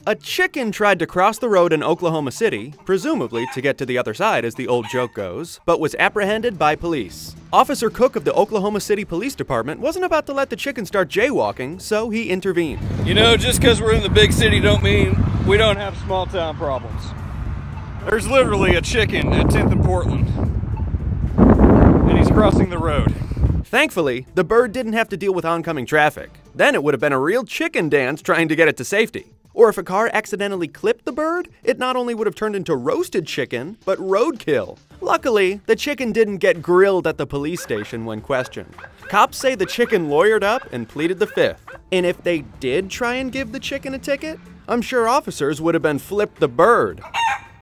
A chicken tried to cross the road in Oklahoma City, presumably to get to the other side as the old joke goes, but was apprehended by police. Officer Cook of the Oklahoma City Police Department wasn't about to let the chicken start jaywalking, so he intervened. You know, just because we're in the big city don't mean we don't have small town problems. There's literally a chicken at 10th and Portland, and he's crossing the road. Thankfully, the bird didn't have to deal with oncoming traffic. Then it would have been a real chicken dance trying to get it to safety. Or if a car accidentally clipped the bird, it not only would have turned into roasted chicken, but roadkill. Luckily, the chicken didn't get grilled at the police station when questioned. Cops say the chicken lawyered up and pleaded the fifth. And if they did try and give the chicken a ticket, I'm sure officers would have been flipped the bird.